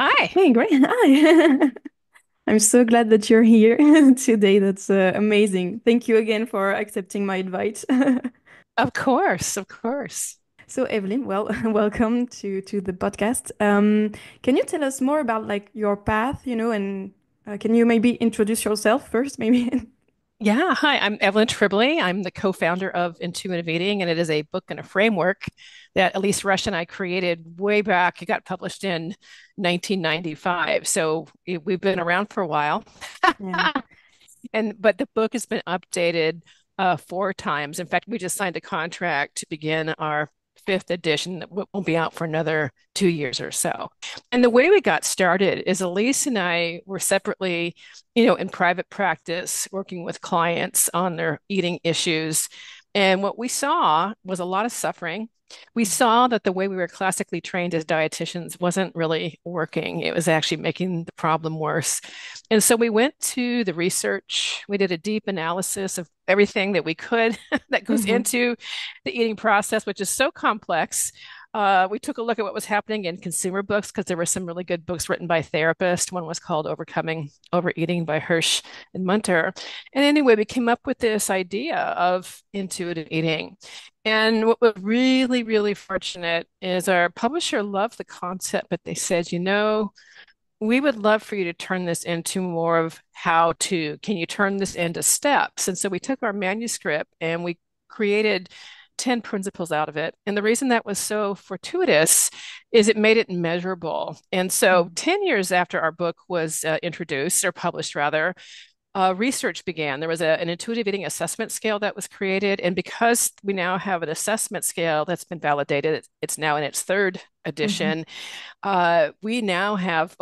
Hi. Hey, great. Hi. I'm so glad that you're here today. That's amazing. Thank you again for accepting my invite. Of course, of course. So, Evelyn, well, welcome to the podcast. Can you tell us more about like your path, and can you maybe introduce yourself first, maybe? Yeah, hi, I'm Evelyn Tribole. I'm the co-founder of Intuitive Eating, and it is a book and a framework that Elise Rush and I created way back. It got published in 1995, so we've been around for a while. Yeah. But the book has been updated four times. In fact, we just signed a contract to begin our fifth edition that won't be out for another 2 years or so. And the way we got started is Elise and I were separately, in private practice, working with clients on their eating issues. And what we saw was a lot of suffering. We saw that the way we were classically trained as dietitians wasn't really working. It was actually making the problem worse. And so we went to the research. We did a deep analysis of everything that we could that goes Hmm. into the eating process, which is so complex. We took a look at what was happening in consumer books because there were some really good books written by therapists. One was called Overcoming Overeating by Hirsch and Munter. And anyway, we came up with this idea of intuitive eating. And what was really, really fortunate is our publisher loved the concept, but they said, we would love for you to turn this into more of how to. Can you turn this into steps? And so we took our manuscript and we created 10 principles out of it. And the reason that was so fortuitous is it made it measurable. And so 10 years after our book was introduced or published, rather, research began. There was an intuitive eating assessment scale that was created. And because we now have an assessment scale that's been validated, it's now in its third Hmm. edition. We now have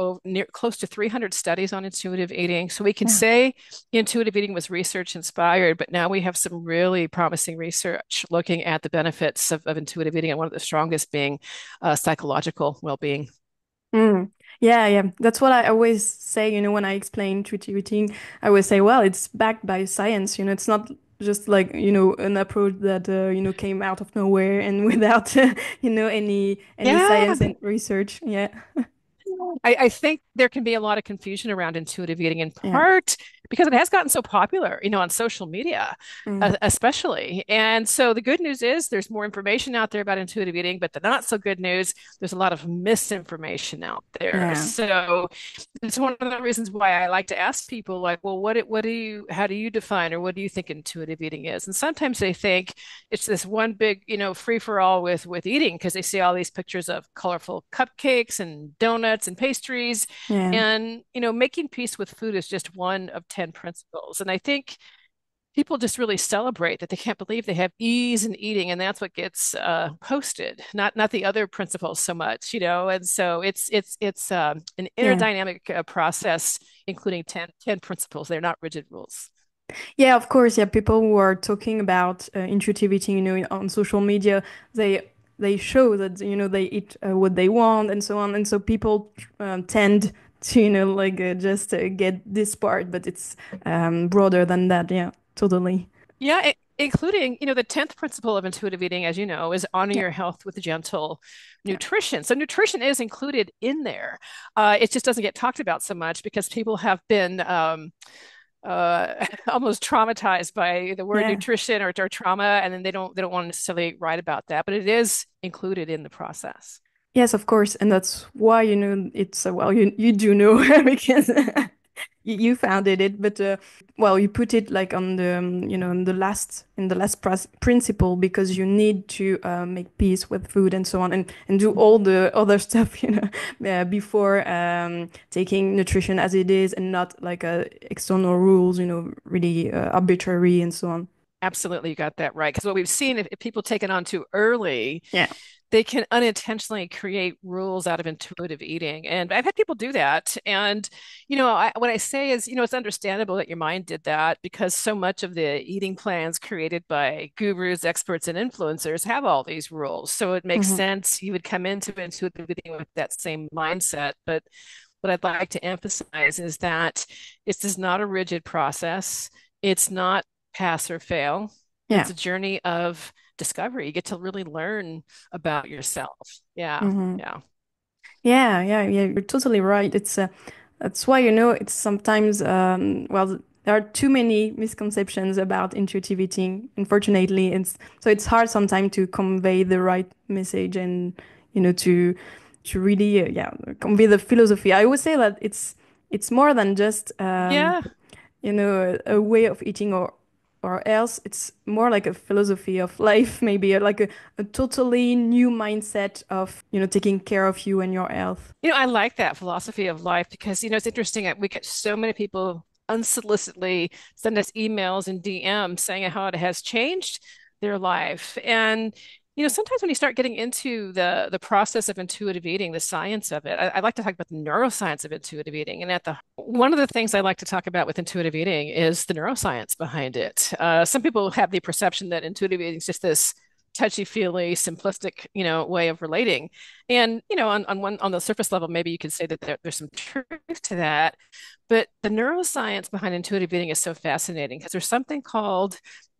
close to 300 studies on intuitive eating. So we can Yeah. say intuitive eating was research inspired, but now we have some really promising research looking at the benefits of intuitive eating, and one of the strongest being psychological well being. Mm. Yeah, yeah. That's what I always say, when I explain intuitive eating, I always say, well, it's backed by science, it's not just like, an approach that, came out of nowhere and without, any Yeah, science and research. Yeah. I think there can be a lot of confusion around intuitive eating in Yeah. part because it has gotten so popular, on social media, Mm. especially. And so the good news is there's more information out there about intuitive eating, but the not so good news, there's a lot of misinformation out there. Yeah. So it's one of the reasons why I like to ask people, like, well, how do you define, or what do you think intuitive eating is? And sometimes they think it's this one big, free for all with eating because they see all these pictures of colorful cupcakes and donuts and pastries. Yeah. And, making peace with food is just one of 10 principles. And I think people just really celebrate that they can't believe they have ease in eating, and that's what gets posted, not the other principles so much, and so it's an inner Yeah. dynamic process, including 10 principles. They're not rigid rules. Yeah, of course. Yeah, people who are talking about intuitive eating, on social media, they show that they eat what they want and so on, and so people tend to like just get this part, but it's broader than that. Yeah, totally. Yeah, including, the 10th principle of intuitive eating, as you know, is honor Yeah, your health with gentle yeah, nutrition. So nutrition is included in there. It just doesn't get talked about so much because people have been almost traumatized by the word yeah. nutrition or trauma, and then they don't want to necessarily write about that, but it is included in the process. Yes, of course, and that's why it's well, you do know because you founded it, but well, you put it like on the in the last principle because you need to make peace with food and so on, and do all the other stuff before taking nutrition as it is, and not like external rules, really arbitrary and so on. Absolutely, you got that right. Because what we've seen, if people take it on too early, Yeah. they can unintentionally create rules out of intuitive eating. And I've had people do that. And, what I say is, it's understandable that your mind did that because so much of the eating plans created by gurus, experts, and influencers have all these rules. So it makes Hmm. sense you would come into intuitive eating with that same mindset. But what I'd like to emphasize is that this is not a rigid process. It's not pass or fail. Yeah. It's a journey of discovery. You get to really learn about yourself. Yeah. Hmm. Yeah. Yeah. You're totally right. It's that's why, you know, it's sometimes well, there are too many misconceptions about intuitive eating. Unfortunately, it's hard sometimes to convey the right message and, you know, to really yeah, convey the philosophy. I would say that it's more than just Yeah. you know, a way of eating or else it's more like a philosophy of life, maybe like a totally new mindset of, you know, taking care of you and your health. I like that philosophy of life because, it's interesting. We get so many people unsolicitedly send us emails and DMs saying how it has changed their life. And, sometimes when you start getting into the process of intuitive eating, the science of it, I like to talk about the neuroscience of intuitive eating. And one of the things I like to talk about with intuitive eating is the neuroscience behind it. Some people have the perception that intuitive eating is just this touchy-feely, simplistic, way of relating. And, on the surface level, maybe you could say that there's some truth to that. But the neuroscience behind intuitive eating is so fascinating because there's something called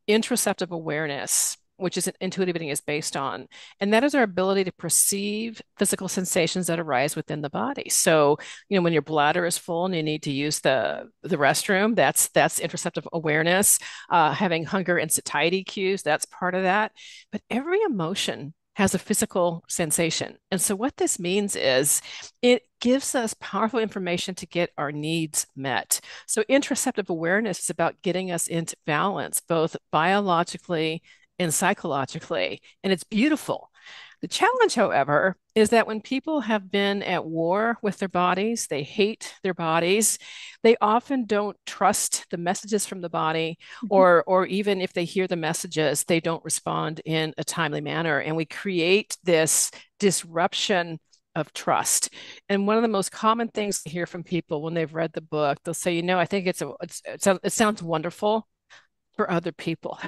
interoceptive awareness, which is intuitive eating is based on. And that is our ability to perceive physical sensations that arise within the body. So, when your bladder is full and you need to use the restroom, that's interoceptive awareness. Having hunger and satiety cues, that's part of that. But every emotion has a physical sensation. And so what this means is it gives us powerful information to get our needs met. So interoceptive awareness is about getting us into balance, both biologically and psychologically. And it's beautiful. The challenge, however, is that when people have been at war with their bodies, they hate their bodies, they often don't trust the messages from the body, or even if they hear the messages, they don't respond in a timely manner. And we create this disruption of trust. And one of the most common things to hear from people when they've read the book, they'll say, I think it sounds wonderful for other people.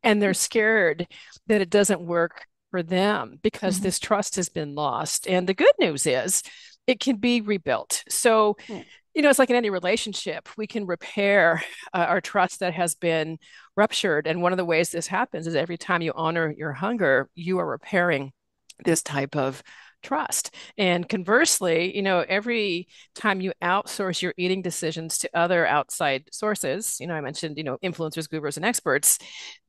And they're scared that it doesn't work for them because Mhm. this trust has been lost. And the good news is it can be rebuilt. So, Yeah. it's like in any relationship, we can repair our trust that has been ruptured. And one of the ways this happens is every time you honor your hunger, you are repairing this type of trust. And conversely, every time you outsource your eating decisions to other outside sources, I mentioned, influencers, gurus, and experts,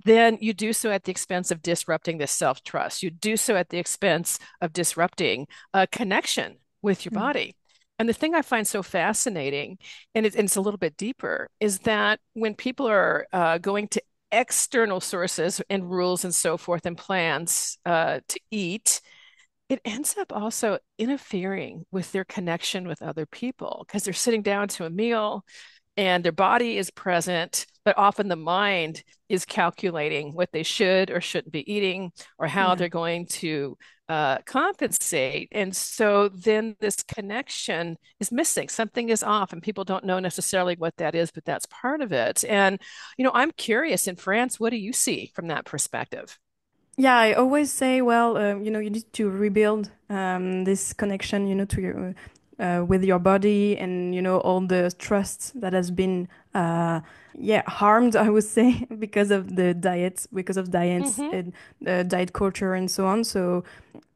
then you do so at the expense of disrupting this self-trust. You do so at the expense of disrupting a connection with your Mhm. body. And the thing I find so fascinating, and it's a little bit deeper, is that when people are going to external sources and rules and so forth and plans to eat, it ends up also interfering with their connection with other people because they're sitting down to a meal and their body is present, but often the mind is calculating what they should or shouldn't be eating or how Yeah. they're going to compensate. And so then this connection is missing. Something is off, and people don't know necessarily what that is, but that's part of it. And, I'm curious in France, what do you see from that perspective? Yeah, I always say, well, you know, you need to rebuild this connection, you know, to your with your body and you know all the trust that has been, yeah, harmed. I would say because of the diets, because of diets Hmm. and diet culture and so on. So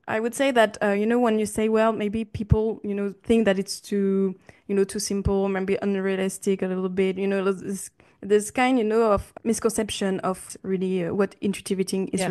I would say that you know when you say well maybe people you know think that it's too you know too simple maybe unrealistic a little bit you know this kind you know of misconception of really what intuitive eating is Yeah.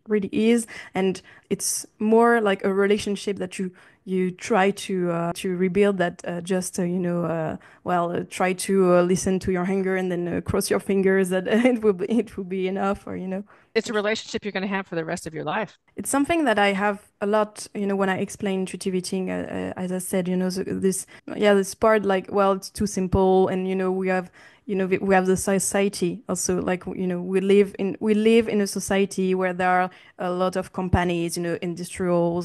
really is, and it's more like a relationship that you try to rebuild that just you know well try to listen to your hunger and then cross your fingers that it will be enough or you know. It's a relationship you're going to have for the rest of your life. It's something that I have a lot, you know, when I explain intuitive eating, as I said, you know, this, yeah, this part, like, well, it's too simple, and you know, we have, you know, we have the society also, like, you know, we live in a society where there are a lot of companies, you know, industrial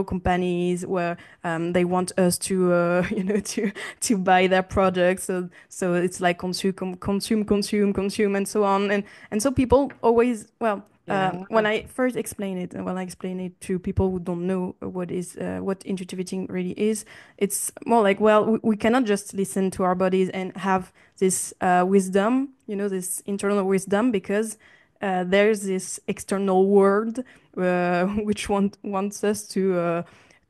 companies where they want us to, you know, to buy their products, so it's like consume, and so on, and so people always, well. Yeah. When I first explain it, and when I explain it to people who don't know what intuitive eating really is, it's more like, well, we cannot just listen to our bodies and have this wisdom, you know, this internal wisdom, because there's this external world which wants us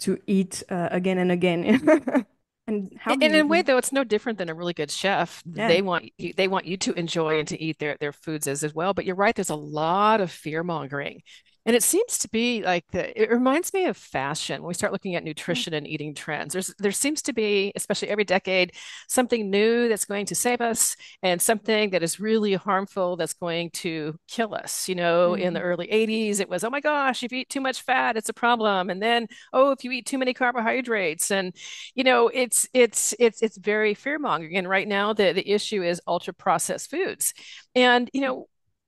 to eat again and again. And how do And in a way, you? though, it's no different than a really good chef. Yeah. They want you to enjoy and to eat their foods as well. But you're right, there's a lot of fear mongering. And it seems to be like it reminds me of fashion when we start looking at nutrition and eating trends. There seems to be, especially every decade, something new that's going to save us and something that is really harmful that's going to kill us. You know, in the Mhm. early 80s, it was, oh my gosh, if you eat too much fat, it's a problem. And then, oh, if you eat too many carbohydrates. And it's very fear mongering. And right now, the issue is ultra processed foods. And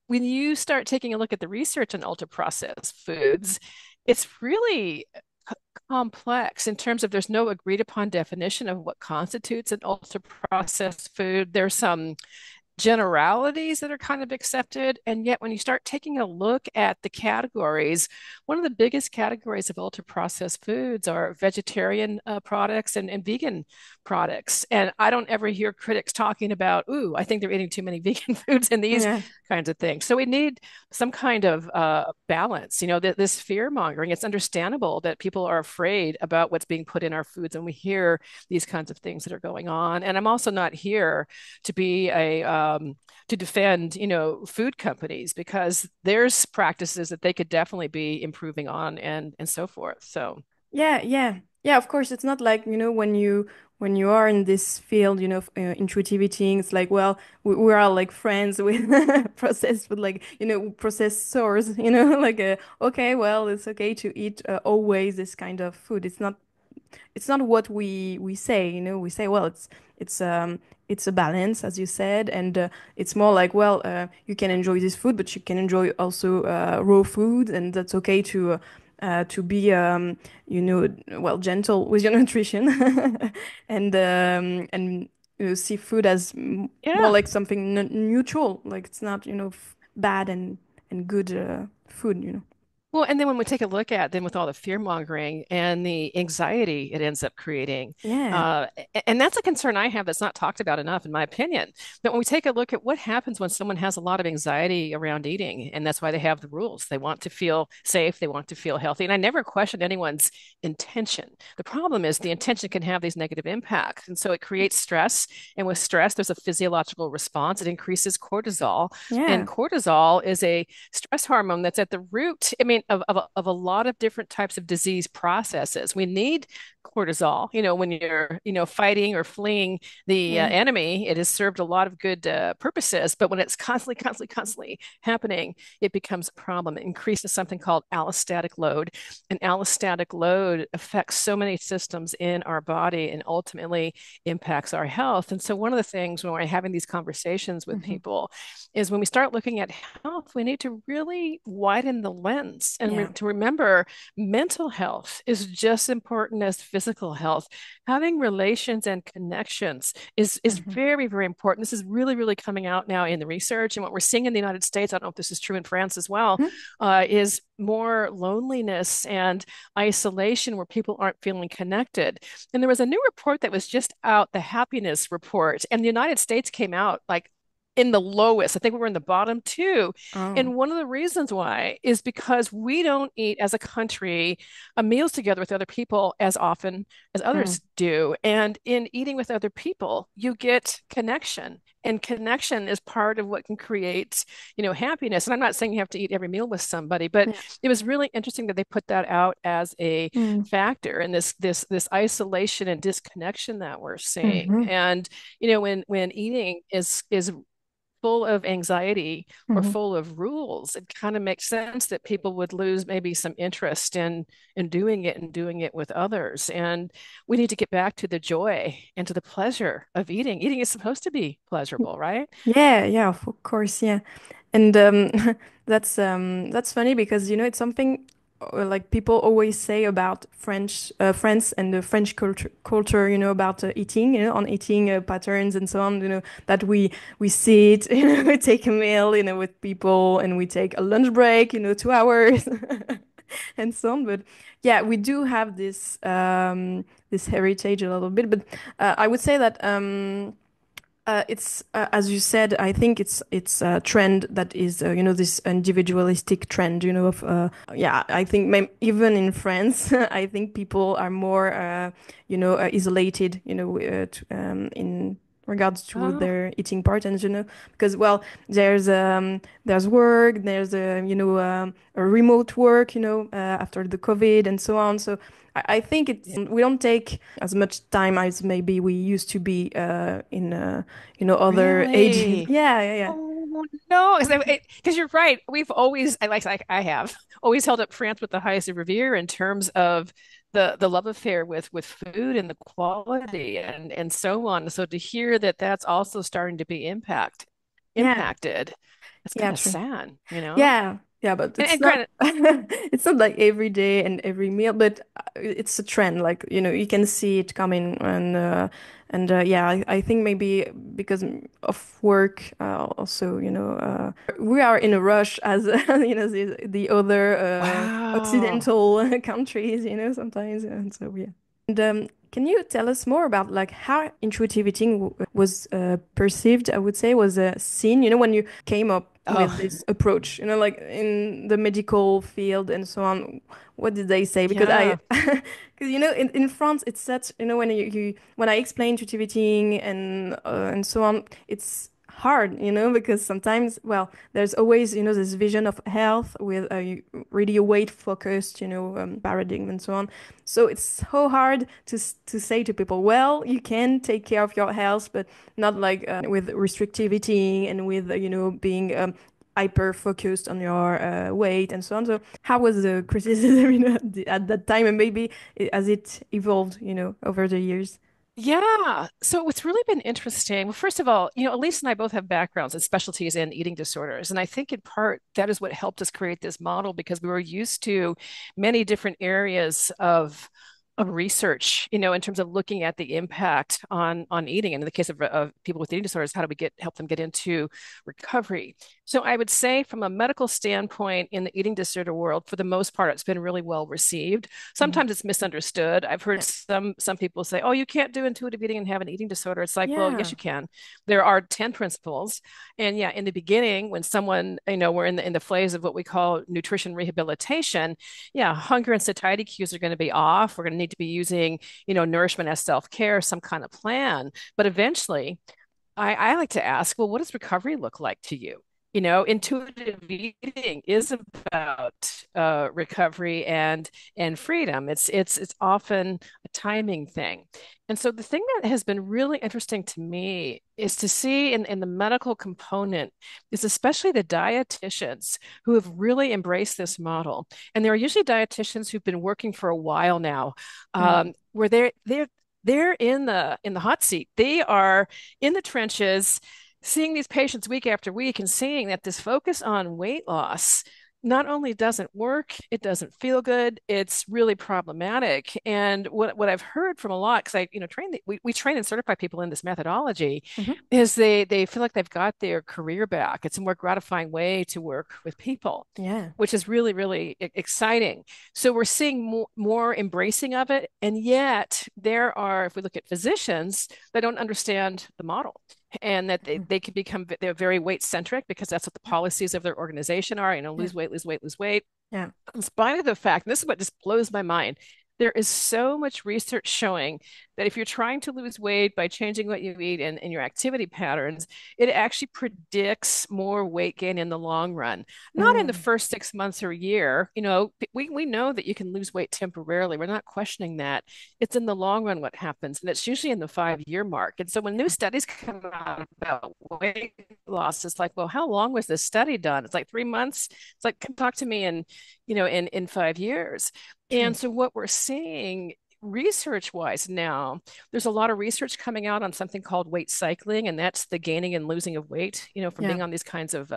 when you start taking a look at the research on ultra processed foods, it's really complex in terms of there's no agreed upon definition of what constitutes an ultra processed food. There's some generalities that are kind of accepted. And yet, when you start taking a look at the categories, one of the biggest categories of ultra processed foods are vegetarian products and vegan products. And I don't ever hear critics talking about, ooh, I think they're eating too many vegan foods and these Yeah. kinds of things. So we need some kind of balance. This fear mongering, it's understandable that people are afraid about what's being put in our foods when we hear these kinds of things that are going on. And I'm also not here to be to defend, food companies because there's practices that they could definitely be improving on and so forth. So Yeah, yeah. Yeah, of course, it's not like, when you are in this field, intuitive eating, it's like, well, we're all like friends with processed food, like, processed source, like, okay, well, it's okay to eat always this kind of food. It's not what we say, we say, well, it's a balance, as you said, and it's more like, well, you can enjoy this food, but you can enjoy also raw food, and that's okay to be well, gentle with your nutrition, and see food as more yeah. like something neutral, like it's not bad and good food. Well, and then when we take a look at then with all the fear mongering and the anxiety it ends up creating, Yeah. and that's a concern I have that's not talked about enough, in my opinion. But when we take a look at what happens when someone has a lot of anxiety around eating, and that's why they have the rules. They want to feel safe, they want to feel healthy. And I never question anyone's intention. The problem is the intention can have these negative impacts. And so it creates stress. And with stress, there's a physiological response. It increases cortisol. And Yeah. cortisol is a stress hormone that's at the root, I mean, of a lot of different types of disease processes. We need cortisol, when you're, fighting or fleeing the Yeah. enemy. It has served a lot of good purposes, but when it's constantly happening, it becomes a problem. It increases something called allostatic load. And allostatic load affects so many systems in our body and ultimately impacts our health. And so one of the things when we're having these conversations with Hmm. people is when we start looking at health, we need to really widen the lens and Yeah. to remember mental health is just important as physical health. Having relations and connections is Hmm. very, very important. This is really coming out now in the research. And what we're seeing in the United States, I don't know if this is true in France as well, is more loneliness and isolation where people aren't feeling connected. And there was a new report that was just out, the happiness report, and the United States came out like in the lowest. I think we were in the bottom two. Oh. And one of the reasons why is because we don't eat as a country meals together with other people as often as Mm. others do. And in eating with other people, you get connection. And connection is part of what can create, happiness. And I'm not saying you have to eat every meal with somebody, but Yeah. it was really interesting that they put that out as a Mm. factor in this isolation and disconnection that we're seeing. Hmm. And when eating is full of anxiety or Hmm. full of rules, it kind of makes sense that people would lose maybe some interest in doing it and doing it with others. And we need to get back to the joy and to the pleasure of eating. Eating is supposed to be pleasurable, right? Yeah, yeah, of course, yeah. And that's funny because it's something like people always say about France and the French culture, about eating, on eating patterns and so on, that we sit, we take a meal, with people, and we take a lunch break, 2 hours and so on. But yeah, we do have this heritage a little bit, but I would say that It's as you said. I think it's a trend that is this individualistic trend. Of yeah. I think even in France, I think people are more isolated. In regards to Oh, their eating patterns. Because well, there's work, there's a remote work. After the COVID and so on. So I think yeah. we don't take as much time as maybe we used to be in other ages. Really? Yeah, yeah, yeah. Oh no, because you're right. We've always, like I have always held up France with the highest of revere in terms of the love affair with food and the quality and so on. So to hear that that's also starting to be Yeah, impacted, it's yeah, kind of true. sad, you know? Yeah, yeah, but it's And not granted, it's not like every day and every meal, but it's a trend. Like, you can see it coming and yeah, I think maybe because of work also, we are in a rush as the other wow. occidental countries, sometimes. And so yeah. And can you tell us more about like how intuitive eating was perceived? I would say was seen. When you came up with Oh, this approach. Like in the medical field and so on. What did they say? Because yeah. because in France, it's such when when I explain intuitive eating and so on, it's hard, because sometimes, well, there's always, this vision of health with really a weight focused, paradigm and so on. So it's so hard to say to people, well, you can take care of your health, but not like with restrictive eating and with, being hyper focused on your weight and so on. So how was the criticism, at that time, and maybe as it evolved, over the years? Yeah. So what's really been interesting, well, first of all, Elise and I both have backgrounds and specialties in eating disorders. And I think in part that is what helped us create this model because we were used to many different areas of research, in terms of looking at the impact on eating. And in the case of people with eating disorders, how do we help them get into recovery? So I would say from a medical standpoint in the eating disorder world, for the most part, it's been really well received. Mhm. Sometimes it's misunderstood. I've heard Yeah. some people say, "Oh, you can't do intuitive eating and have an eating disorder." It's like, well, yes, Yeah. you can. There are 10 principles. And yeah, in the beginning, when someone, we're in the phase of what we call nutrition rehabilitation, yeah, hunger and satiety cues are going to be off. We're going to need to be using, nourishment as self-care, some kind of plan. But eventually, I like to ask, well, what does recovery look like to you? Intuitive eating is about recovery and freedom. It's often a timing thing. And so the thing that has been really interesting to me is to see in the medical component is especially the dietitians who have really embraced this model. And there are usually dietitians who've been working for a while now, Mm. where they're in the hot seat. They are in the trenches, seeing these patients week after week and seeing that this focus on weight loss not only doesn't work, it doesn't feel good, it's really problematic. And what I've heard from a lot, because I, we train and certify people in this methodology, Mhm. is they feel like they've got their career back. It's a more gratifying way to work with people, Yeah. which is really, really exciting. So we're seeing more embracing of it. And yet there are, if we look at physicians, they don't understand the model and that Mhm. they can become, they're very weight centric because that's what the policies of their organization are, Yeah. lose weight, lose weight, lose weight. Yeah. In spite of the fact, and this is what just blows my mind, there is so much research showing that if you're trying to lose weight by changing what you eat and your activity patterns, it actually predicts more weight gain in the long run. Not in the Mm. first 6 months or a year. We know that you can lose weight temporarily. We're not questioning that. It's in the long run what happens, and it's usually in the 5-year mark. And so when new studies come out about weight loss, it's like, well, how long was this study done? It's like 3 months. It's like, come talk to me in 5 years. True. And so what we're seeing research wise now, there's a lot of research coming out on something called weight cycling, and that's the gaining and losing of weight, from Yeah. being on these kinds of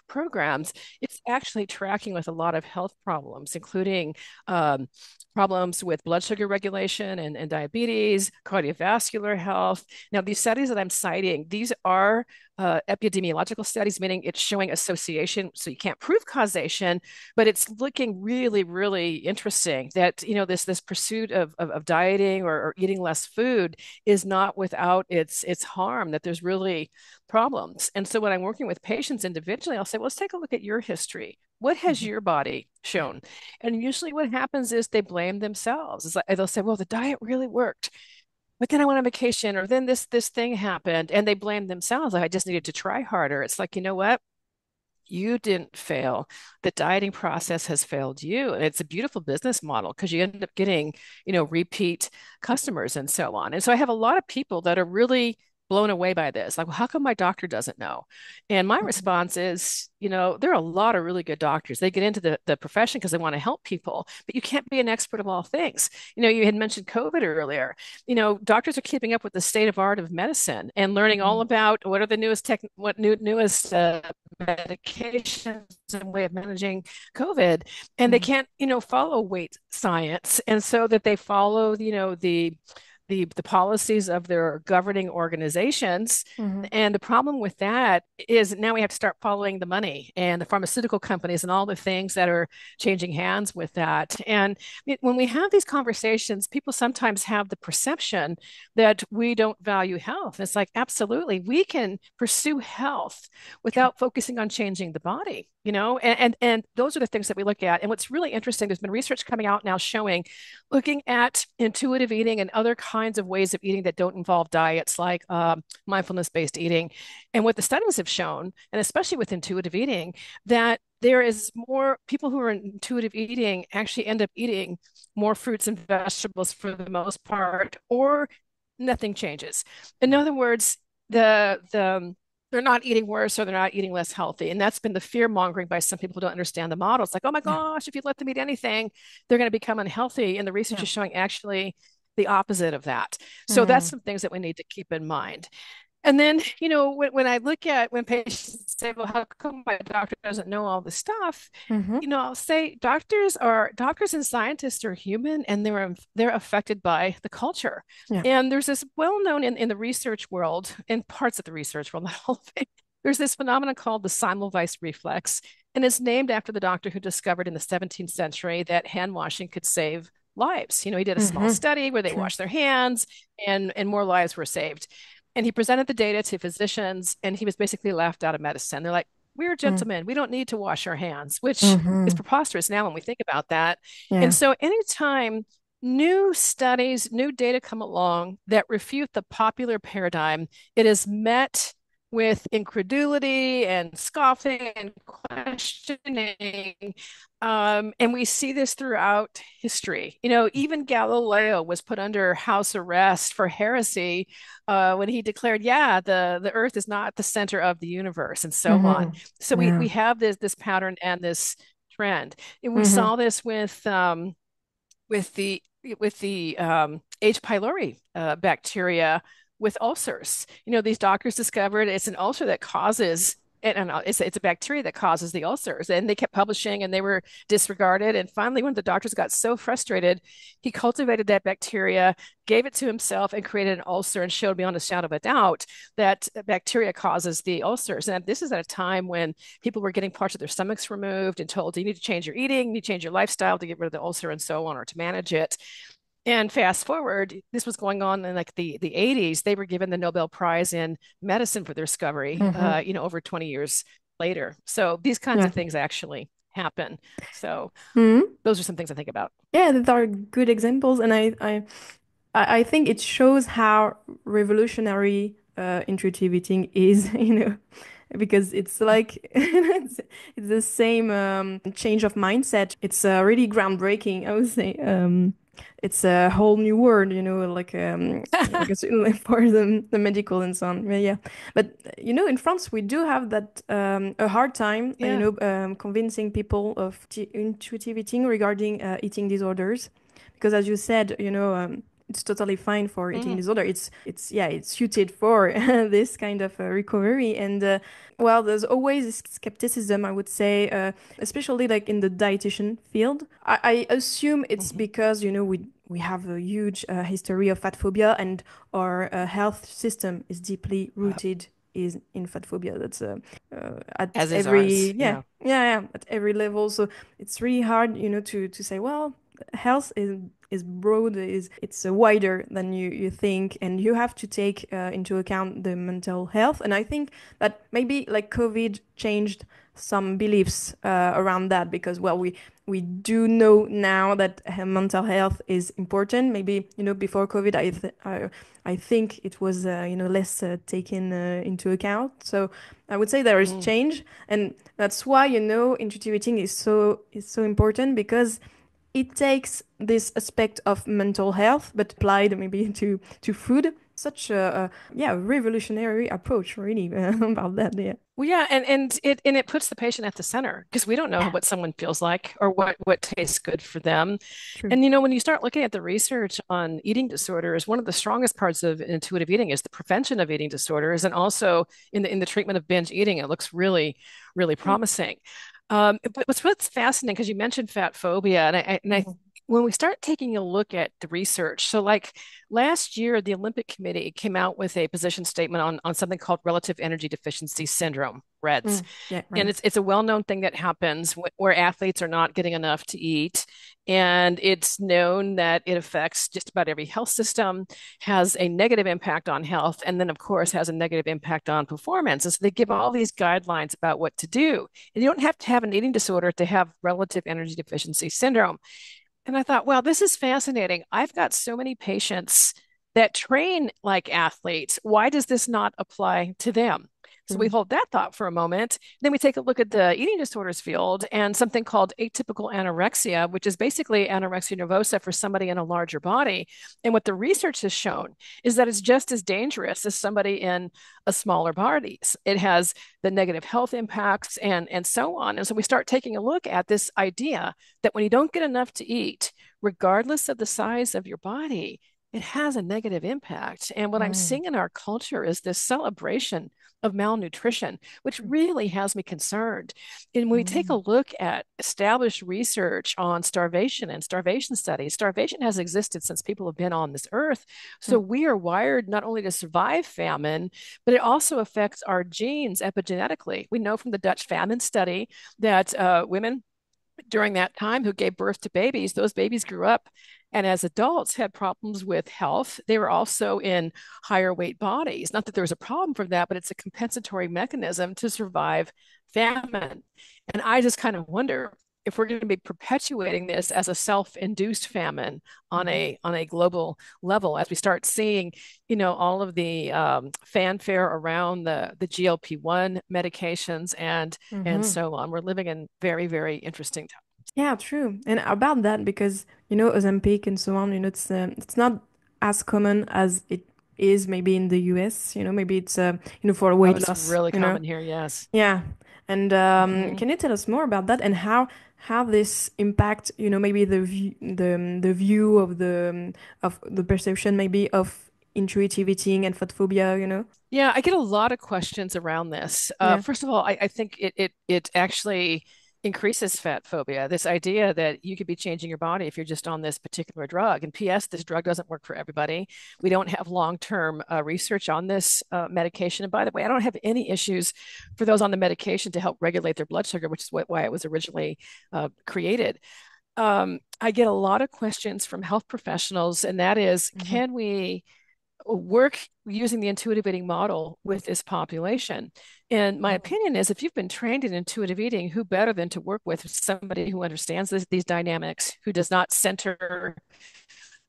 programs. It's actually tracking with a lot of health problems, including problems with blood sugar regulation and diabetes, cardiovascular health. Now, these studies that I'm citing, these are epidemiological studies, meaning it's showing association. So you can't prove causation, but it's looking really, really interesting that, this pursuit of dieting or eating less food is not without its harm, that there's really problems. And so when I'm working with patients individually, I'll say, well, let's take a look at your history. What has Mhm. your body shown? And usually what happens is they blame themselves. It's like they'll say, well, the diet really worked, but then I went on vacation, or then this thing happened, and they blame themselves. Like, I just needed to try harder. It's like, you know what? You didn't fail. The dieting process has failed you. And it's a beautiful business model because you end up getting, repeat customers and so on. And so I have a lot of people that are really blown away by this. Like, well, how come my doctor doesn't know? And my Mhm. response is, there are a lot of really good doctors. They get into the profession because they want to help people, but you can't be an expert of all things. You had mentioned COVID earlier. Doctors are keeping up with the state of art of medicine and learning all Mhm. about what are the newest medications and way of managing COVID, and they Mhm. can't, follow weight science, and so that they follow, the policies of their governing organizations. Mhm. And the problem with that is now we have to start following the money and the pharmaceutical companies and all the things that are changing hands with that. And when we have these conversations, people sometimes have the perception that we don't value health. It's like, absolutely, we can pursue health without focusing on changing the body, and those are the things that we look at. And what's really interesting, there's been research coming out now showing, looking at intuitive eating and other kinds of ways of eating that don't involve diets, like mindfulness-based eating. And what the studies have shown, and especially with intuitive eating, that there is more people who are in intuitive eating actually end up eating more fruits and vegetables for the most part, or nothing changes. In other words, the they're not eating worse or they're not eating less healthy. And that's been the fear mongering by some people who don't understand the model. It's like, oh my Yeah. gosh, if you let them eat anything, they're going to become unhealthy. And the research Yeah. is showing actually the opposite of that. So that's Mm. some things that we need to keep in mind. And then, when I look at when patients say, well, how come my doctor doesn't know all this stuff? Mhm. I'll say doctors and scientists are human and they're affected by the culture. Yeah. And there's this well known in the research world, in parts of the research world, not all of it, there's this phenomenon called the Semmelweis reflex. And it's named after the doctor who discovered in the 17th century that hand washing could save lives. He did a small Mhm. study where they True. washed their hands and more lives were saved. And he presented the data to physicians and he was basically laughed out of medicine. They're like, we're Mm. gentlemen. We don't need to wash our hands, which is Mhm. preposterous now when we think about that. And Yeah. so, anytime new studies, new data come along that refute the popular paradigm, it is met with incredulity and scoffing and questioning. And we see this throughout history. Even Galileo was put under house arrest for heresy when he declared, yeah, the earth is not the center of the universe, and so on. Mhm. So we Yeah. we have this pattern and this trend. And we Mhm. saw this with the H. pylori bacteria with ulcers. These doctors discovered it's an ulcer that causes and it's a bacteria that causes the ulcers. And they kept publishing and they were disregarded. And finally, when the doctors got so frustrated, he cultivated that bacteria, gave it to himself, and created an ulcer and showed beyond a shadow of a doubt that bacteria causes the ulcers. And this is at a time when people were getting parts of their stomachs removed and told, you need to change your eating, you need to change your lifestyle to get rid of the ulcer and so on, or to manage it. And fast forward, this was going on in like the 80s. They were given the Nobel Prize in medicine for their discovery, Mhm. over 20 years later. So these kinds Yeah. of things actually happen. So Mhm. those are some things I think about. Yeah, that are good examples, and I think it shows how revolutionary intuitive eating is, because it's like it's the same change of mindset. It's really groundbreaking, I would say. It's a whole new world, like for the medical and so on. Yeah. But in France, we do have that a hard time, Yeah. convincing people of intuitive eating regarding eating disorders, because as you said, it's totally fine for eating Mhm. disorder. It's suited for this kind of recovery. And well, there's always skepticism, I would say, especially like in the dietitian field. I assume it's Mhm. because we have a huge history of fat phobia, and our health system is deeply rooted is in fat phobia. That's at As is every ours. yeah Yeah. yeah yeah at every level. So it's really hard, to say, well, health is broad, is it's wider than you think, and you have to take into account the mental health. And I think that maybe like COVID changed some beliefs around that, because well, we do know now that mental health is important. Maybe before COVID, I think it was less taken into account. So I would say there is Mm. change, and that's why intuitive eating is so important, because it takes this aspect of mental health, but applied maybe to food. Such a yeah, revolutionary approach, really, about that. Yeah, Well, yeah, and it puts the patient at the center because we don't know yeah, what someone feels like or what tastes good for them. true. And when you start looking at the research on eating disorders, one of the strongest parts of intuitive eating is the prevention of eating disorders, and also in the treatment of binge eating, it looks really, really Mm, promising. But what's fascinating, because you mentioned fat phobia, and I mhm, when we start taking a look at the research, so like last year, the Olympic Committee came out with a position statement on something called relative energy deficiency syndrome, REDS. yeah, And right. it's a well-known thing that happens where athletes are not getting enough to eat. And it's known that it affects just about every health system, has a negative impact on health, and then, of course, has a negative impact on performance. And so they give all these guidelines about what to do. And you don't have to have an eating disorder to have relative energy deficiency syndrome. And I thought, well, this is fascinating. I've got so many patients that train like athletes. Why does this not apply to them? So we True. hold that thought for a moment. Then we take a look at the eating disorders field and something called atypical anorexia, which is basically anorexia nervosa for somebody in a larger body. And what the research has shown is that it's just as dangerous as somebody in a smaller body. It has the negative health impacts and so on. And so we start taking a look at this idea that when you don't get enough to eat, regardless of the size of your body, it has a negative impact. And what I'm Mm, seeing in our culture is this celebration of malnutrition, which true. really has me concerned. And when we take a Mm, look at established research on starvation and starvation studies, starvation has existed since people have been on this earth. So mm, we are wired not only to survive famine, but it also affects our genes epigenetically. We know from the Dutch famine study that women during that time who gave birth to babies, those babies grew up and as adults had problems with health. They were also in higher weight bodies. Not that there was a problem for that, but it's a compensatory mechanism to survive famine. And I just kind of wonder if we're going to be perpetuating this as a self-induced famine mhm, on a global level as we start seeing, all of the fanfare around the GLP-1 medications and mhm. so on. We're living in very, very interesting times. Yeah, true. And about that, because Ozempic and so on, it's not as common as it is maybe in the US. Maybe it's for Oh, weight it's loss. really common here. Yes. Yeah. And Hmm. can you tell us more about that, and how this impact, maybe the view of the perception maybe of intuitive eating and fat phobia? Yeah, I get a lot of questions around this. Yeah. First of all, I think it actually increases fat phobia. This idea that you could be changing your body if you're just on this particular drug. And P.S., this drug doesn't work for everybody. We don't have long-term research on this medication. And by the way, I don't have any issues for those on the medication to help regulate their blood sugar, which is why it was originally created. I get a lot of questions from health professionals, and that is, Hmm. can we work using the intuitive eating model with this population? And my opinion is if you've been trained in intuitive eating, who better than to work with somebody who understands these dynamics, who does not center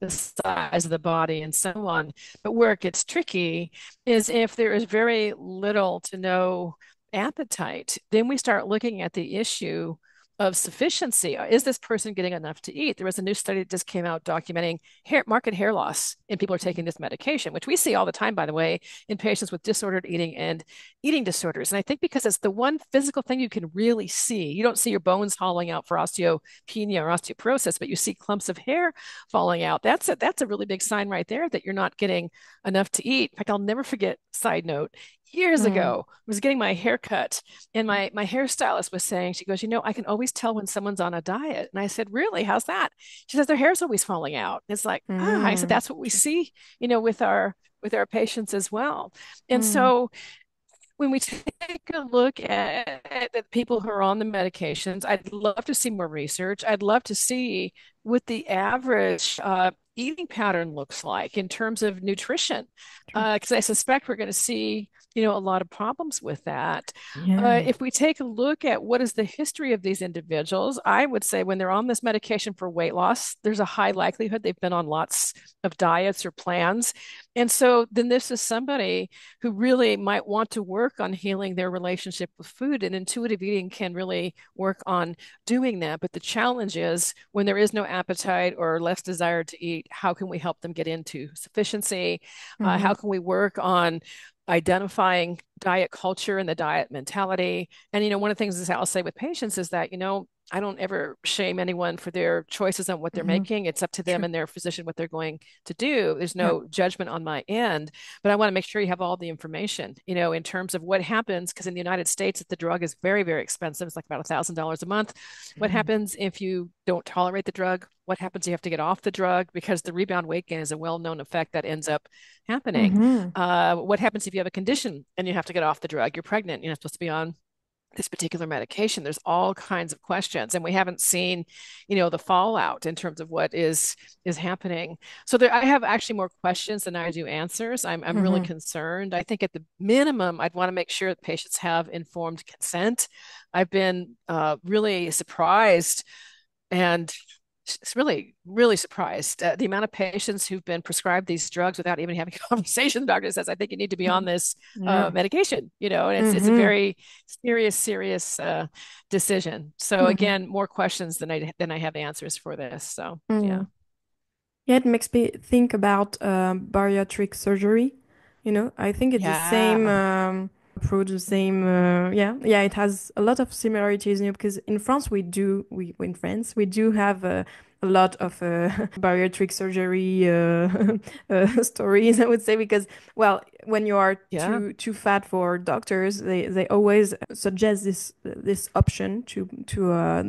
the size of the body and so on. But where it gets tricky is if there is very little to no appetite, then we start looking at the issue of sufficiency. Is this person getting enough to eat? There was a new study that just came out documenting market hair loss in people who are taking this medication, which we see all the time, by the way, in patients with disordered eating and eating disorders. And I think because it's the one physical thing you can really see, you don't see your bones hollowing out for osteopenia or osteoporosis, but you see clumps of hair falling out. That's a really big sign right there that you're not getting enough to eat. In fact, I'll never forget, side note, years Mm. ago, I was getting my hair cut, and my hairstylist was saying, she goes, I can always tell when someone's on a diet. And I said, really? How's that? She says, their hair's always falling out. It's like, I said, Mm. that's what we see, with our patients as well. And Mm. so when we take a look at the people who are on the medications, I'd love to see more research. I'd love to see what the average eating pattern looks like in terms of nutrition, True. because I suspect we're going to see, a lot of problems with that. Yeah. If we take a look at what is the history of these individuals, I would say when they're on this medication for weight loss, there's a high likelihood they've been on lots of diets or plans. And so then this is somebody who really might want to work on healing their relationship with food, and intuitive eating can really work on doing that. But the challenge is when there is no appetite or less desire to eat, how can we help them get into sufficiency? Mm-hmm. How can we work on identifying diet culture and the diet mentality? And, one of the things I'll say with patients is that, I don't ever shame anyone for their choices on what they're Mm-hmm. making. It's up to them True. and their physician what they're going to do. There's Yeah. no judgment on my end, but I want to make sure you have all the information, in terms of what happens. Because in the United States, if the drug is very, very expensive, it's like about $1,000 a month. What Mm-hmm. happens if you don't tolerate the drug? What happens if you have to get off the drug? Because the rebound weight gain is a well-known effect that ends up happening. Mm-hmm. What happens if you have a condition and you have to get off the drug? You're pregnant. You're not supposed to be on this particular medication. There's all kinds of questions, and we haven't seen, the fallout in terms of what is happening. So I have actually more questions than I do answers. I'm really Mm-hmm. concerned. I think at the minimum, I'd want to make sure that patients have informed consent. I've been really surprised and it's really, really surprised the amount of patients who've been prescribed these drugs without even having a conversation. The doctor says, "I think you need to be on this Yeah. medication," and it's a Mm-hmm. very serious decision. So Mm-hmm. again, more questions than I have answers for this. So yeah, Mm. Yeah, it makes me think about bariatric surgery. I think it's the same yeah, approach, the same. Yeah. It has a lot of similarities. Because in France we do have a lot of bariatric surgery stories. I would say because when you are yeah. too fat for doctors, they always suggest this option to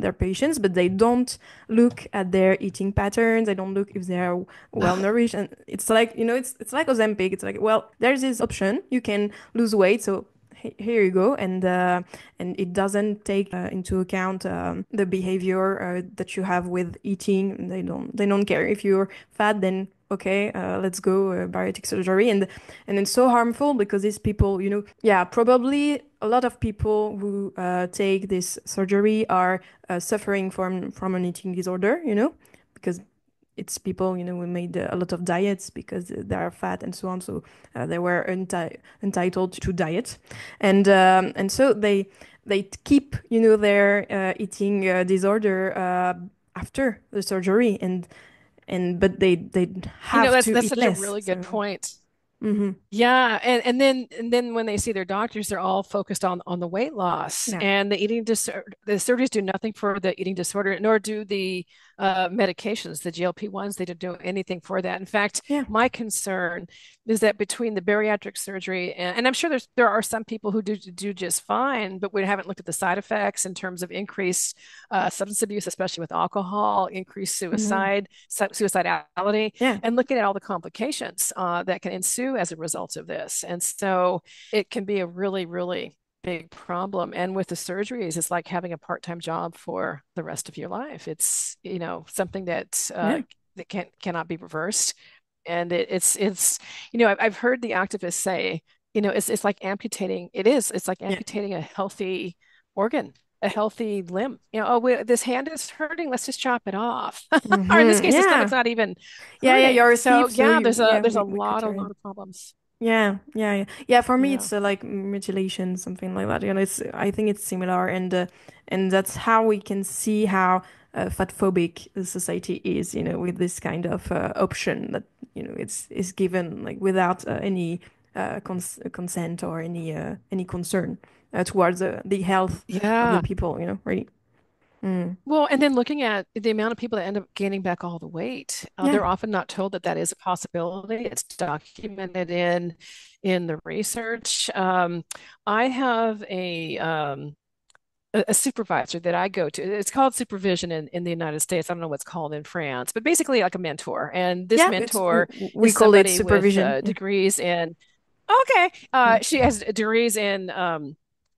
their patients, but they don't look at their eating patterns. They don't look if they are well nourished, and it's like it's like Ozempic. It's like, well, there's this option, you can lose weight, so here you go, and it doesn't take into account the behavior that you have with eating. They don't care if you're fat, then okay, let's go bariatric surgery, and it's so harmful because these people, yeah, probably a lot of people who take this surgery are suffering from an eating disorder, because it's people, who made a lot of diets because they are fat and so on. So they were entitled to diet, and so they keep, their eating disorder after the surgery, and but they have That's to that's eat such a less. really good So. point. Hmm. Yeah, and then when they see their doctors, they're all focused on the weight loss Yeah. and the eating disorder. The surgeries do nothing for the eating disorder, nor do the medications, the GLP-1s. They don't do anything for that. In fact, Yeah. my concern is that between the bariatric surgery and I'm sure there are some people who do just fine, but we haven't looked at the side effects in terms of increased substance abuse, especially with alcohol, increased Hmm. suicidality, Yeah. and looking at all the complications that can ensue as a result of this. And so it can be a really, really big problem. And with the surgeries, it's like having a part-time job for the rest of your life. It's, something Yeah. that cannot be reversed. And it's I've heard the activists say, it's like amputating. It's like Yeah. amputating a healthy organ, a healthy limb. This hand is hurting. Let's just chop it off. Or in this case, the stomach's Yeah. not even Yeah. hurting. You're a So thief, so yeah, there's a there's a we cut lot, a your lot hand. of problems. Yeah. For me, Yeah. it's like mutilation, something like that. I think it's similar, and that's how we can see how fat phobic the society is. With this kind of option that it's given like without any consent or any concern towards the health of the Yeah. people. Really. Mm. Well, and then looking at the amount of people that end up gaining back all the weight, Yeah. they're often not told that that is a possibility. It's documented in the research. I have a supervisor that I go to. It's called supervision in the United States. I don't know what's called in France, but basically like a mentor. And this Yeah. It's mentor we is call it somebody with supervision. Yeah. degrees in. Okay. Mm. She has degrees in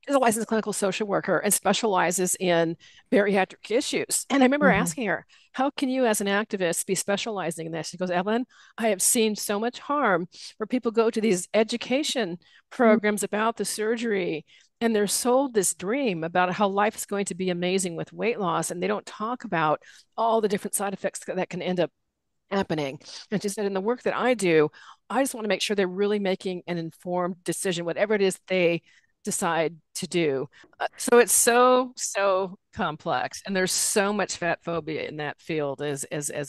is a licensed clinical social worker and specializes in bariatric issues. And I remember Mhm. asking her, how can you as an activist be specializing in this? She goes, Evelyn, I have seen so much harm where people go to these education Mm. programs about the surgery and they're sold this dream about how life is going to be amazing with weight loss. And they don't talk about all the different side effects that can end up happening. And she said, in the work that I do, I just want to make sure they're really making an informed decision, whatever it is they decide to do. So it's so complex, and there's so much fat phobia in that field as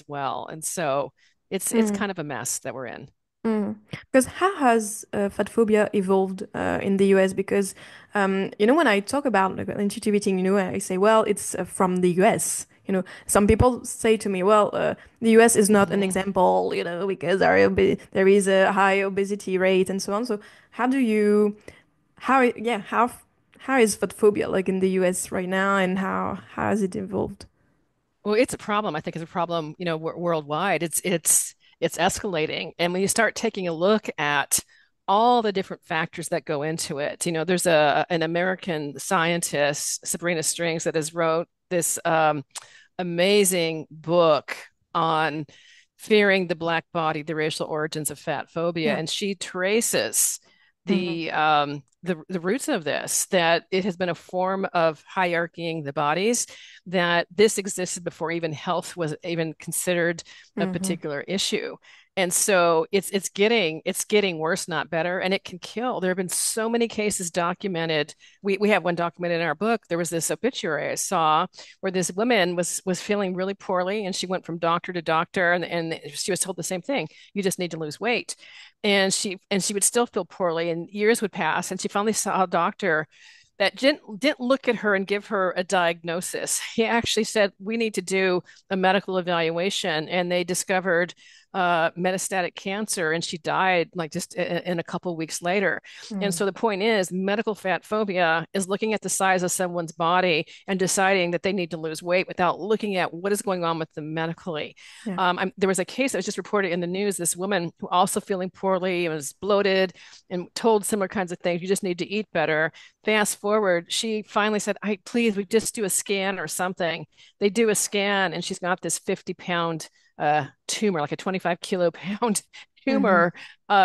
well. And so it's Mm. kind of a mess that we're in. Mm. Because how has fat phobia evolved in the US? Because when I talk about like, intuitive eating, I say, well, it's from the US. Some people say to me, well, the US is not an Mhm. example, because there is a high obesity rate and so on. So how do you, yeah, how is fat phobia like in the US right now, and how has it evolved? Well, it's a problem. I think it's a problem, worldwide. It's escalating. And when you start taking a look at all the different factors that go into it, there's an American scientist, Sabrina Strings, that has wrote this amazing book on fearing the black body, the racial origins of fat phobia, Yeah. and she traces Hmm. the roots of this, that it has been a form of hierarchying the bodies, that this existed before even health was even considered a Hmm. particular issue. And so it's getting worse, not better, and it can kill. There have been so many cases documented. We have one documented in our book. There was this obituary I saw where this woman was feeling really poorly, and she went from doctor to doctor, and she was told the same thing: you just need to lose weight. And she would still feel poorly, and years would pass, and she finally saw a doctor that didn't look at her and give her a diagnosis. He actually said, we need to do a medical evaluation. And they discovered metastatic cancer, and she died like just in a couple of weeks later. And Mm. so the point is, medical fat phobia is looking at the size of someone's body and deciding that they need to lose weight without looking at what is going on with them medically. Yeah. There was a case that was just reported in the news. This woman who also feeling poorly and was bloated and told similar kinds of things. You just need to eat better. Fast forward, she finally said, "I please, we just do a scan or something." They do a scan, and she's got this 50-pound tumor, like a 25 kilo pound Hmm. tumor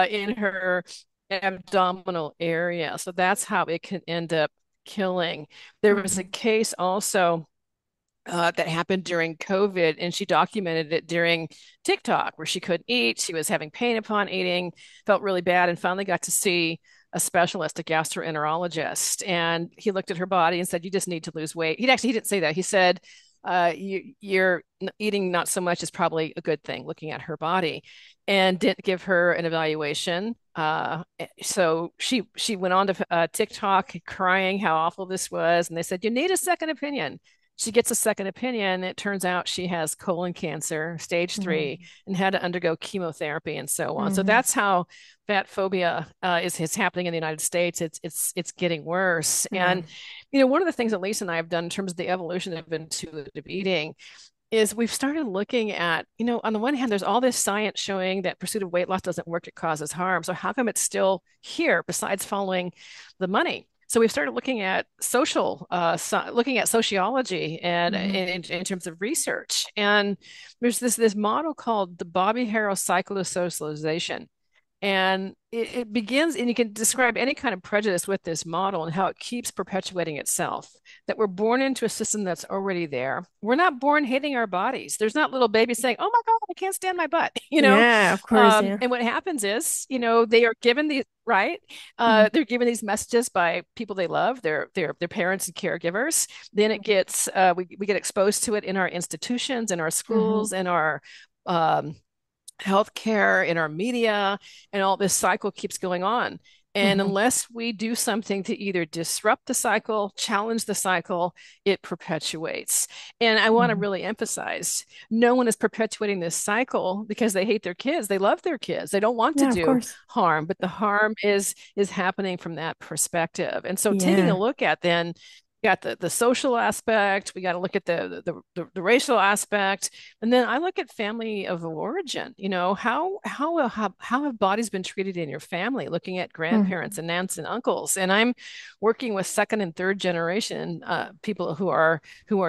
in her abdominal area. So that's how it can end up killing. There was a Hmm. case also that happened during COVID, and she documented it during TikTok, where she couldn't eat. She was having pain upon eating, felt really bad, and finally got to see a specialist, a gastroenterologist. And he looked at her body and said, "You just need to lose weight." He didn't say that. He said, "You're eating not so much is probably a good thing," looking at her body, and didn't give her an evaluation. So she went on to TikTok crying how awful this was, and they said, "You need a second opinion." She gets a second opinion. It turns out she has colon cancer, stage 3, Hmm. and had to undergo chemotherapy and so on. So Hmm. that's how fat phobia is happening in the United States. It's getting worse. Yeah. And one of the things that Lisa and I have done in terms of the evolution of intuitive eating is we've started looking at, on the one hand, there's all this science showing that pursuit of weight loss doesn't work, it causes harm. So how come it's still here besides following the money? So we've started looking at looking at sociology and Hmm. in terms of research. And there's this model called the Bobby Harrow cycle of socialization. And it begins, and you can describe any kind of prejudice with this model and how it keeps perpetuating itself. That we're born into a system that's already there. We're not born hating our bodies. There's not little babies saying, "Oh my God, I can't stand my butt," Yeah, of course, yeah. And what happens is, they are given these, right? Mhm. They're given these messages by people they love, their parents and caregivers. Then it gets, we get exposed to it in our institutions, in our Mhm. schools, in our um, healthcare, in our media, and all this cycle keeps going on. And Mhm. unless we do something to either disrupt the cycle, challenge the cycle, it perpetuates. And I want to Mhm. really emphasize, no one is perpetuating this cycle because they hate their kids. They love their kids. They don't want to Yeah, of do course. harm, but the harm is happening from that perspective. And so taking a Yeah. look at then got the social aspect. We got to look at the racial aspect, and then I look at family of origin. You know, how have bodies been treated in your family? Looking at grandparents Mhm. and aunts and uncles, and I'm working with second and third generation people who are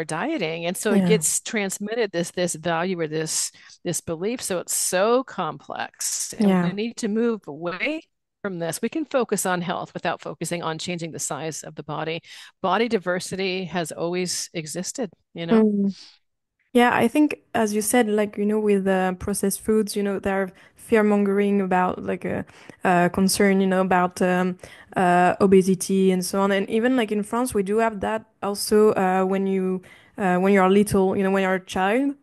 dieting, and so it Yeah. gets transmitted this value or this belief. So it's so complex, and we Yeah. need to move away from this. We can focus on health without focusing on changing the size of the body. Body diversity has always existed, you know? Mm. Yeah, I think as you said, like with processed foods, they're fear mongering about like a concern, about obesity and so on. And even like in France, we do have that also when you're little, when you're a child,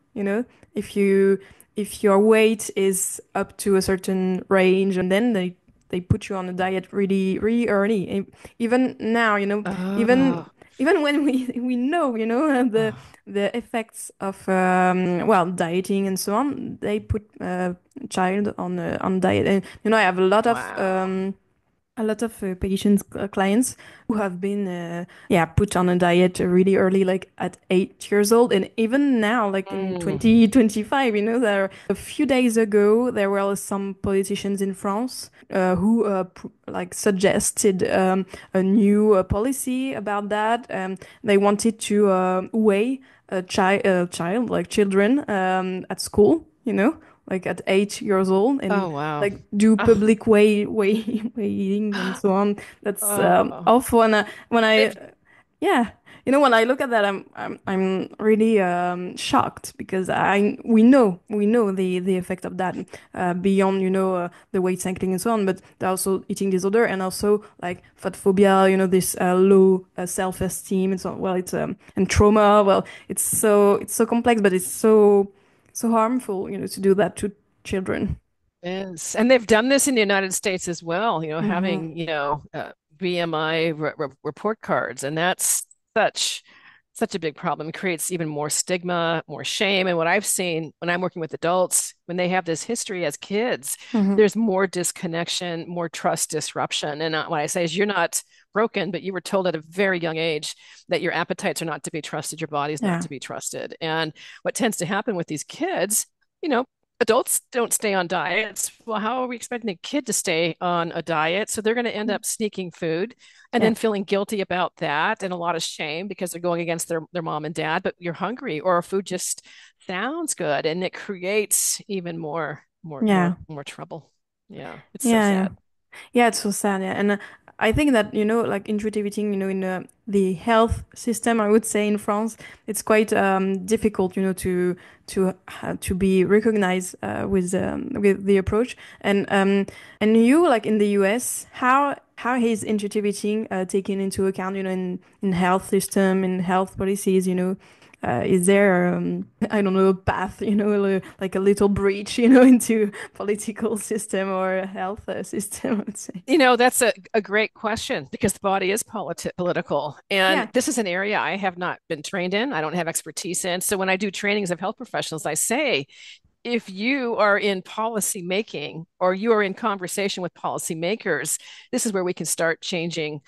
if you if your weight is up to a certain range, and then they put you on a diet really really early. And even now, even Oh, even when we know, oh, the effects of dieting and so on, they put child on diet. And I have wow. a lot of patients, clients who have been put on a diet really early, like at 8 years old. And even now, like in Mm. 2025, there a few days ago there were some politicians in France who like suggested a new policy about that. They wanted to weigh a child, like children, at school, like at 8 years old, and Oh, wow. like do Oh, public weighing and so on. That's oh. awful. And when I, They've, yeah, when I look at that, I'm really shocked, because we know the effect of that, beyond the weight cycling and so on, but also eating disorder, and also like fat phobia, this low self-esteem and so on. Well, it's and trauma. Well, it's so complex, but it's so harmful, to do that to children. Yes, and they've done this in the United States as well, Hmm. having, BMI report cards, and that's such such a big problem. It creates even more stigma, more shame. And what I've seen when I'm working with adults, when they have this history as kids, Hmm. there's more disconnection, more trust disruption. And what I say is, you're not broken, but you were told at a very young age that your appetites are not to be trusted, your body's not Yeah. to be trusted. And what tends to happen with these kids, you know, adults don't stay on diets. Well, how are we expecting a kid to stay on a diet? So they're going to end up sneaking food and Yeah. then feeling guilty about that and a lot of shame because they're going against their mom and dad, but you're hungry or food just sounds good and it creates even Yeah. more trouble. Yeah, it's so Yeah. Yeah. sad. Yeah, it's so sad. Yeah. And I think that, like intuitive eating, in the health system, I would say in France, it's quite difficult, to be recognized with the approach. And you, like in the US, how is intuitive eating taken into account, in health system, in health policies, is there, I don't know, a path, like a little breach, into political system or health system, I would say. That's a great question because the body is political. And Yeah. this is an area I have not been trained in. I don't have expertise in. So when I do trainings of health professionals, I say, if you are in policy making or you are in conversation with policymakers, this is where we can start changing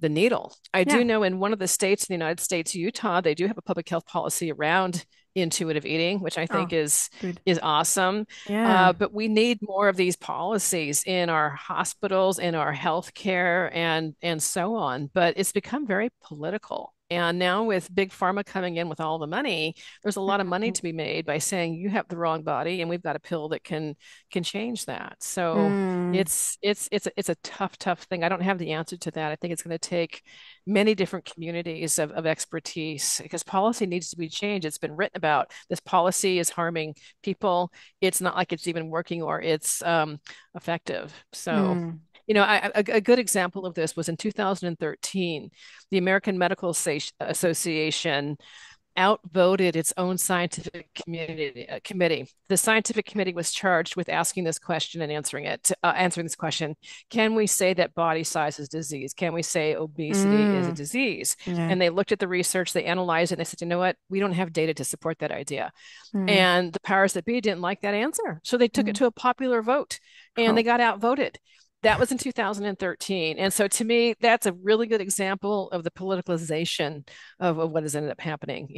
the needle. I do Yeah. know in one of the states in the United States, Utah, they do have a public health policy around intuitive eating, which I Oh, think good. is awesome. Yeah. But we need more of these policies in our hospitals, in our healthcare, and so on. But it's become very political. And now with big pharma coming in with all the money, there's a lot of money to be made by saying you have the wrong body, and we've got a pill that can change that. So Mm. it's a tough thing. I don't have the answer to that. I think it's going to take many different communities of expertise because policy needs to be changed. It's been written about this policy is harming people. It's not like it's even working or it's effective. So Mm. a good example of this was in 2013, the American Medical Association outvoted its own committee. The scientific committee was charged with asking this question and answering this question. Can we say that body size is disease? Can we say obesity is a Mm. disease? Yeah. And they looked at the research, they analyzed it, and they said, you know what? We don't have data to support that idea. Mm. And the powers that be didn't like that answer. So they took it Mm. to a popular vote and they Oh. got outvoted. That was in 2013. And so to me, that's a really good example of the politicalization of what has ended up happening,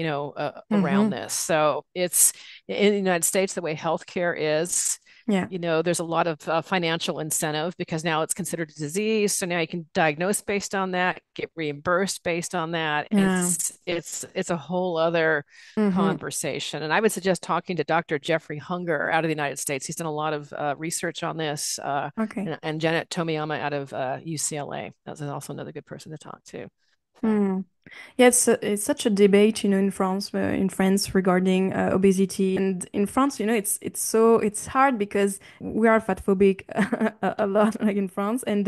around Hmm. this. So it's in the United States, the way healthcare is, Yeah. there's a lot of financial incentive because now it's considered a disease. So now you can diagnose based on that, get reimbursed based on that. And Yeah. it's a whole other Hmm. conversation. And I would suggest talking to Dr. Jeffrey Hunger out of the United States. He's done a lot of research on this, Okay. and Janet Tomiyama out of UCLA. That's also another good person to talk to. So. Hmm. Yeah, it's such a debate, in France regarding obesity, and in France, it's hard because we are fat phobic a lot, like in France, and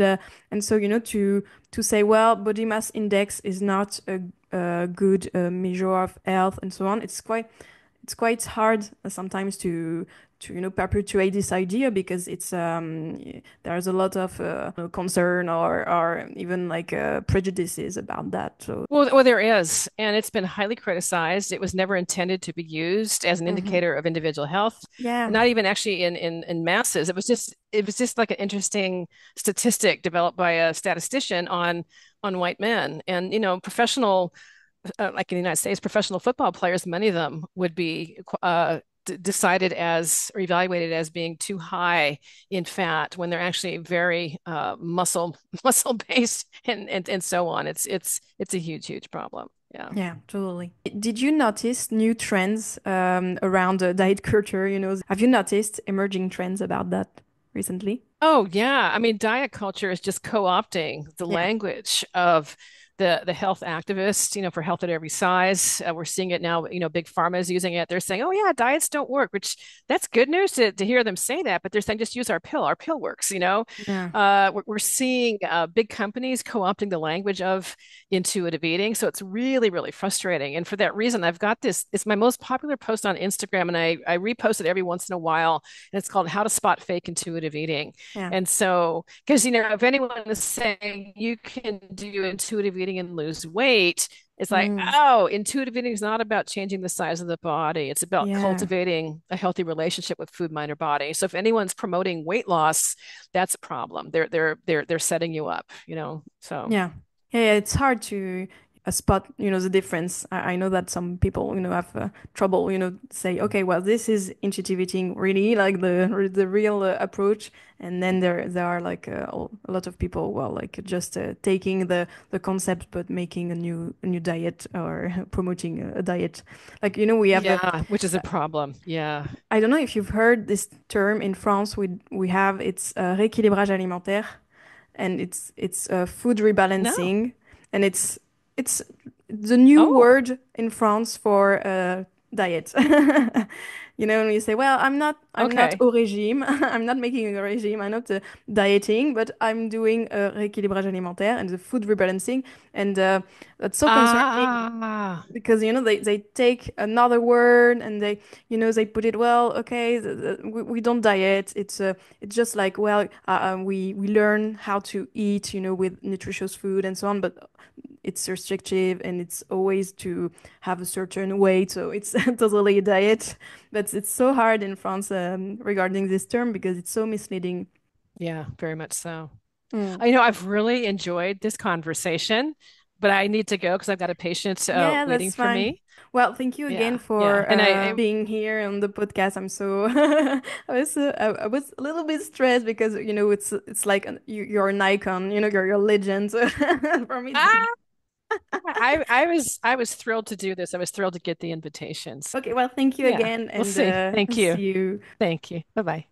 so to say, well, body mass index is not a good measure of health and so on. It's quite hard sometimes to perpetuate this idea because there's a lot of concern or even like prejudices about that. So. Well, there is, and it's been highly criticized. It was never intended to be used as an Mhm. indicator of individual health, Yeah. not even actually in masses. It was just like an interesting statistic developed by a statistician on white men, and professional, like in the United States, professional football players, many of them would be decided as or evaluated as being too high in fat when they're actually very muscle based and so on. It's a huge problem. Yeah. Yeah, totally. Did you notice new trends around diet culture? Have you noticed emerging trends about that recently? Oh yeah. I mean, diet culture is just co-opting the Yeah. language of the health activists, for health at every size. We're seeing it now, big pharma is using it. They're saying, oh yeah, diets don't work, which that's good news to hear them say that, but they're saying just use our pill. Our pill works. Yeah. We're seeing big companies co-opting the language of intuitive eating. So it's really, really frustrating. And for that reason, I've got this, it's my most popular post on Instagram, and I repost it every once in a while. And it's called How to Spot Fake Intuitive Eating. Yeah. And so, because, if anyone is saying you can do intuitive eating and lose weight, it's like, Mm. oh, intuitive eating is not about changing the size of the body. It's about Yeah. cultivating a healthy relationship with food, mind, or body. So if anyone's promoting weight loss, that's a problem. They're setting you up. So Yeah. Yeah, yeah, it's hard to spot, the difference. I know that some people, have trouble, say, okay, well, this is intuitive eating, really, like the real approach. And then there are like a lot of people, well, like just taking the concept but making a new diet or promoting a diet. Like, we have a yeah, which is a problem. Yeah. I don't know if you've heard this term in France. We have it's rééquilibrage alimentaire, and it's food No. rebalancing, and it's the new Oh, word in France for diet. When you say, well, I'm not okay. au régime, I'm not making a regime, I'm not dieting, but I'm doing a rééquilibrage alimentaire and the food rebalancing, and that's so concerning Ah, because they take another word and they put it, well, okay, we don't diet, it's just like, well, we learn how to eat with nutritious food and so on, but it's restrictive and it's always to have a certain weight, so it's totally a diet. But it's so hard in France regarding this term because it's so misleading. yeah, very much so. Mm. I've really enjoyed this conversation, but I need to go because I've got a patient Yeah, waiting that's for fine. me. Well, thank you again Yeah, yeah. for And I being here on the podcast. I'm so I was a little bit stressed because it's like you're an icon. You're a legend. So for me, it's like, ah, I was thrilled to do this. I was thrilled to get the invitations. okay. Well, thank you Yeah, again, we'll and see. Thank you. see you. Thank you. Bye-bye.